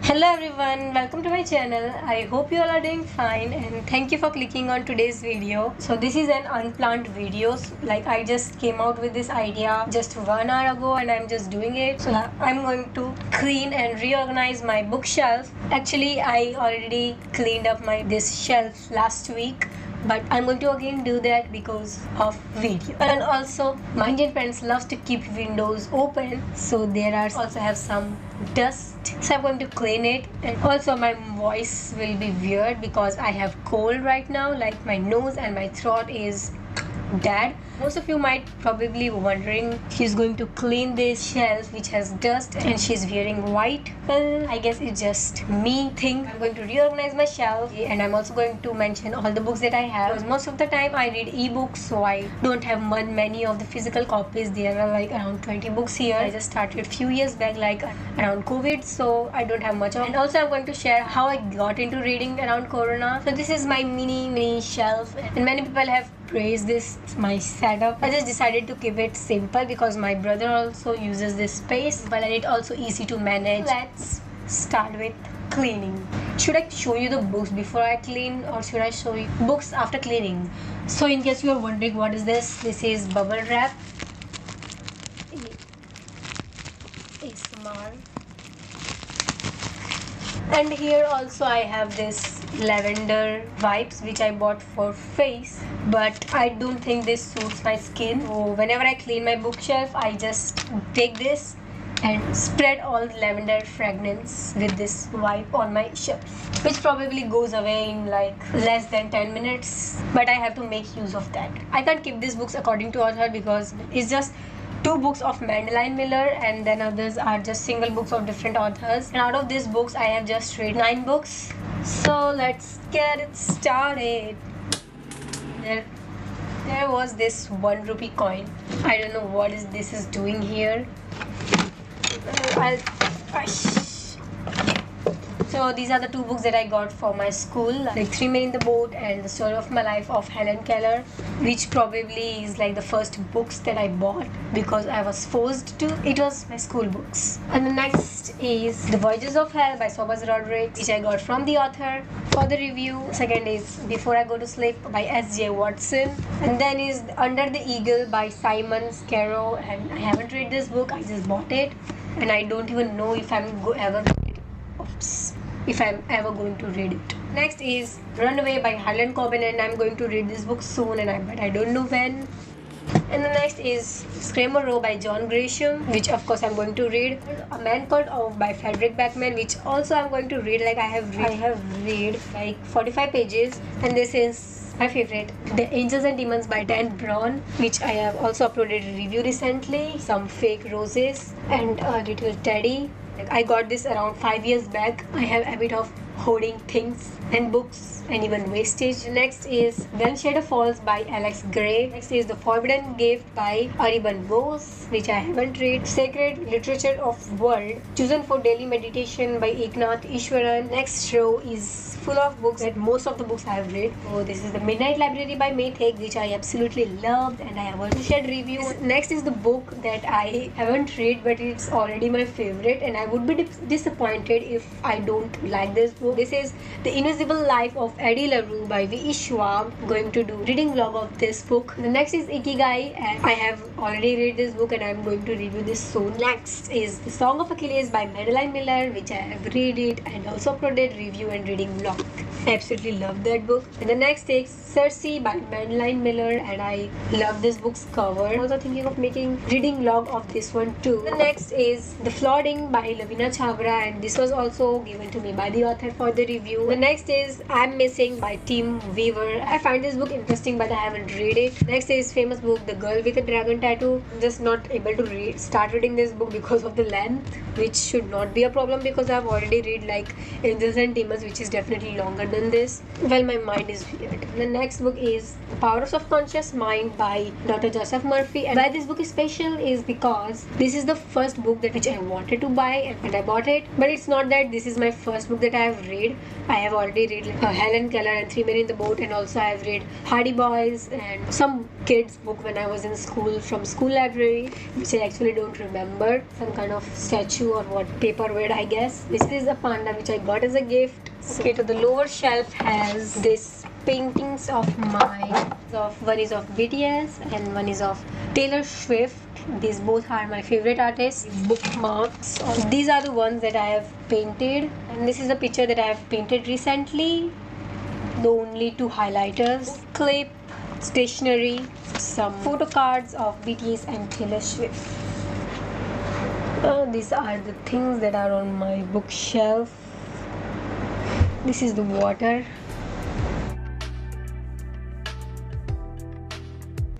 Hello everyone, welcome to my channel. I hope you all are doing fine and thank you for clicking on today's video. So this is an unplanned video. Like I just came out with this idea just 1 hour ago and I'm just doing it. So I'm going to clean and reorganize my bookshelf. Actually I already cleaned up this shelf last week, but I'm going to again do that because of video. And also my Indian parents love to keep windows open, so there are also have some dust, so I'm going to clean it. And also my voice will be weird because I have cold right now, like my nose and my throat is dead. Most of you might probably wondering, she's going to clean this shelf which has dust and she's wearing white. Well, I guess it's just me thing. I'm going to reorganize my shelf and I'm also going to mention all the books that I have, because most of the time I read ebooks, so I don't have many of the physical copies. There are like around 20 books here. I just started a few years back, like around COVID, so I don't have much of. And also I'm going to share how I got into reading around Corona. So this is my mini shelf and many people have praise this my setup. I just decided to keep it simple because my brother also uses this space, but it's also easy to manage. Let's start with cleaning. Should I show you the books before I clean or should I show you books after cleaning? So in case you are wondering what is this is bubble wrap. ASMR. And here also I have this lavender wipes which I bought for face, but I don't think this suits my skin. So whenever I clean my bookshelf, I just take this and spread all the lavender fragrance with this wipe on my shelf, which probably goes away in like less than 10 minutes, but I have to make use of that. I can't keep these books according to author because it's just 2 books of Madeline Miller and then others are just single books of different authors. And out of these books I have just read 9 books. So let's get it started. There was this 1 rupee coin. I don't know what this is doing here. So these are the 2 books that I got for my school, like 3 Men in the Boat and The Story of My Life of Helen Keller, which probably is like the first books that I bought because I was forced to. It was my school books. And the next is The Voyages of Hell by Sobhas Rodrigues, which I got from the author for the review. Second is Before I Go to Sleep by S.J. Watson. And then is Under the Eagle by Simon Scarrow, and I haven't read this book, I just bought it and I don't even know if I'm ever going to read it. Next is Runaway by Harlan Coben, and I'm going to read this book soon, but I don't know when. And the next is Screamer Row by John Grisham, which of course I'm going to read. A Man Called Ove by Frederick Backman, which also I'm going to read. Like I have read like 45 pages, and this is my favorite, The Angels and Demons by Dan Brown, which I have also uploaded a review recently. Some Fake Roses and A Little Teddy. I got this around 5 years back. I have a habit of hoarding things and books and even wastage. Next is When Shadow Falls by Alex Gray. Next is The Forbidden Gift by Ariban Bose, which I haven't read. Sacred Literature of World, chosen for daily meditation by Eknath Ishwaran. Next row is full of books that most of the books I have read. So this is The Midnight Library by May Thek, which I absolutely loved and I have also shared reviews. Next is the book that I haven't read but it's already my favorite, and I would be disappointed if I don't like this book. This is The Invisible Life of Eddie LaRue by V.E. Schwab. I'm going to do reading vlog of this book. The next is Ikigai, and I have already read this book and I'm going to review this soon. Next is The Song of Achilles by Madeline Miller, which I have read it and also uploaded review and reading vlog. I absolutely love that book. And the next is Circe by Madeline Miller, and I love this book's cover. I'm also thinking of making reading vlog of this one too. The next is The Flooding by Lavina Chavra, and this was also given to me by the author for the review. The next is I'm Missing by Tim Weaver. I find this book interesting but I haven't read it. Next is famous book The Girl with a Dragon Tattoo. I'm just not able to start reading this book because of the length, which should not be a problem because I've already read like Angels and Demons, which is definitely longer than this. Well, my mind is weird. The next book is The Power of Subconscious Mind by Dr. Joseph Murphy, and why this book is special is because this is the first book which I wanted to buy and I bought it. But it's not that this is my first book that I have read. I have already read Helen Keller and Three Men in the Boat, and also I've read Hardy Boys and some kids book when I was in school from school library, which I actually don't remember. Some kind of statue or what, paperweight I guess. This is a panda which I got as a gift. Okay, to the lower shelf has this paintings of mine. One is of BTS and one is of Taylor Swift. These both are my favorite artists. Bookmarks. These are the ones that I have painted, and this is a picture that I have painted recently. The only two highlighters. Clip, stationery, some photo cards of BTS and Taylor Swift. These are the things that are on my bookshelf. This is the water.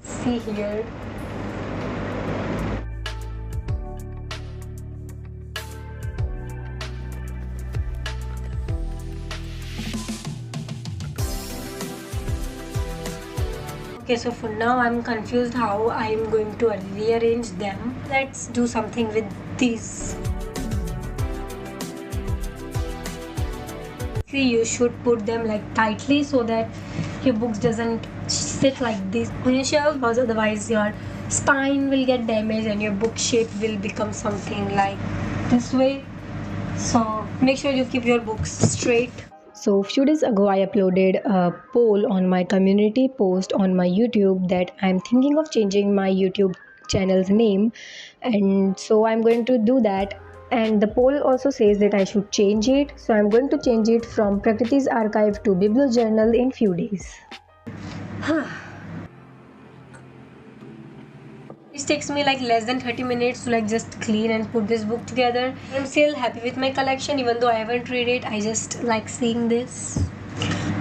See here. Okay, so for now I'm confused how I'm going to rearrange them. Let's do something with these. See, you should put them like tightly so that your books doesn't sit like this on your shelf, because otherwise your spine will get damaged and your book shape will become something like this way. So make sure you keep your books straight. So a few days ago I uploaded a poll on my community post on my YouTube that I'm thinking of changing my YouTube channel's name, and so I'm going to do that. And the poll also says that I should change it, so I'm going to change it from Prakriti's Archive to Bibliojournal in few days. It takes me like less than 30 minutes to like just clean and put this book together. I'm still happy with my collection even though I haven't read it. I just like seeing this.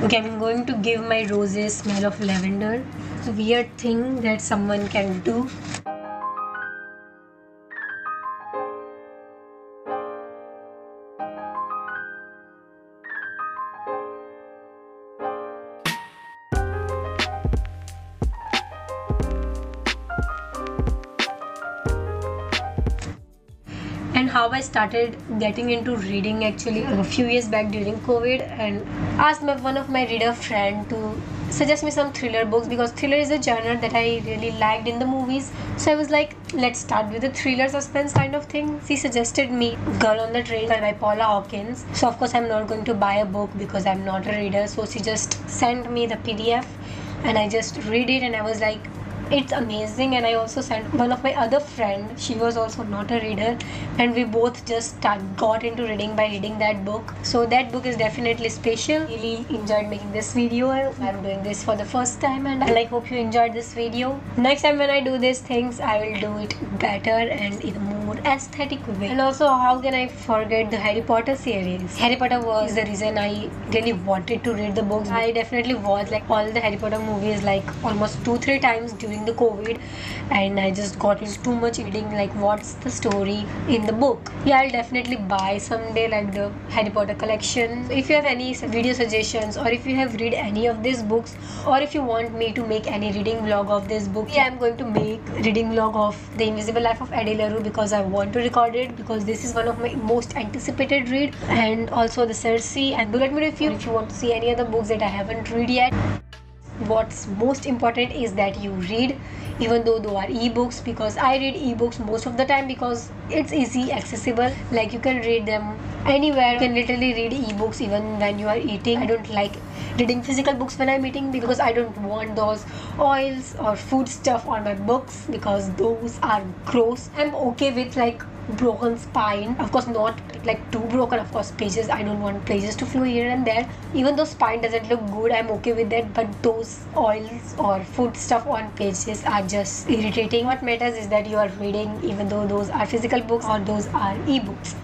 Okay, I'm going to give my roses smell of lavender. It's a weird thing that someone can do. And how I started getting into reading actually a few years back during COVID, and asked one of my reader friend to suggest me some thriller books because thriller is a genre that I really liked in the movies. So I was like, let's start with a thriller suspense kind of thing. She suggested me Girl on the Train by Paula Hawkins. So of course I'm not going to buy a book because I'm not a reader. So she just sent me the PDF and I just read it and I was like, it's amazing. And I also sent one of my other friend, she was also not a reader, and we both just got into reading by reading that book. So that book is definitely special. Really enjoyed making this video. I'm doing this for the first time and I hope you enjoyed this video. Next time when I do these things, I will do it better and in a more aesthetic way. And also, how can I forget the Harry Potter series? Harry Potter was the reason I really wanted to read the books. I definitely watched like all the Harry Potter movies like almost 2-3 times during the COVID, and I just got into too much reading like what's the story in the book. Yeah, I'll definitely buy someday like the Harry Potter collection. If you have any video suggestions, or if you have read any of these books, or if you want me to make any reading vlog of this book, yeah, I'm going to make reading vlog of The Invisible Life of Eddie LaRue because I want to record it, because this is one of my most anticipated read, and also the Circe. And do let me know if you want to see any other books that I haven't read yet. What's most important is that you read, even though they are ebooks, because I read ebooks most of the time because it's easy accessible. Like you can read them anywhere. You can literally read ebooks even when you are eating. I don't like reading physical books when I'm eating because I don't want those oils or food stuff on my books because those are gross. I'm okay with like broken spine, of course not like too broken, of course pages, I don't want pages to flow here and there. Even though spine doesn't look good, I'm okay with that, but those oils or food stuff on pages are just irritating. What matters is that you are reading, even though those are physical books or those are ebooks.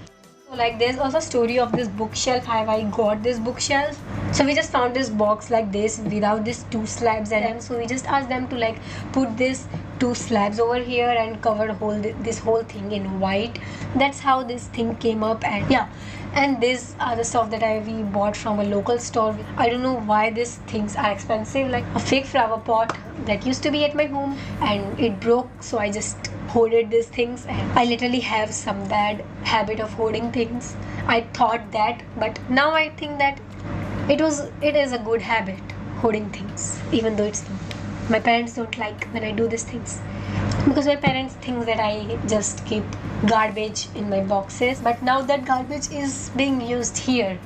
So like there's also a story of this bookshelf, how I got this bookshelf. So we just found this box like this without these 2 slabs, and so we just asked them to like put this 2 slabs over here and cover this whole thing in white. That's how this thing came up. And yeah, and these are the stuff that we bought from a local store. I don't know why these things are expensive, like a fake flower pot that used to be at my home and it broke, so I just hoarded these things. And I literally have some bad habit of hoarding things. I thought that, but now I think that It is a good habit, hoarding things, even though it's not. My parents don't like when I do these things because my parents think that I just keep garbage in my boxes. But now that garbage is being used here,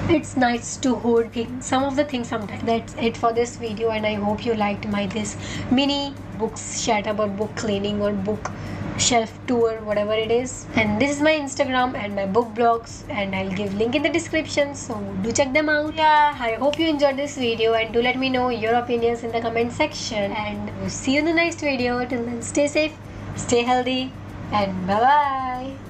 it's nice to hoard things, some of the things sometimes. That's it for this video, and I hope you liked my this mini books chat about book cleaning or book shelf tour, whatever it is. And this is my Instagram and my book blogs, and I'll give link in the description, so do check them out. Yeah, I hope you enjoyed this video, and do let me know your opinions in the comment section, and we'll see you in the next video. Till then, stay safe, stay healthy, and bye bye.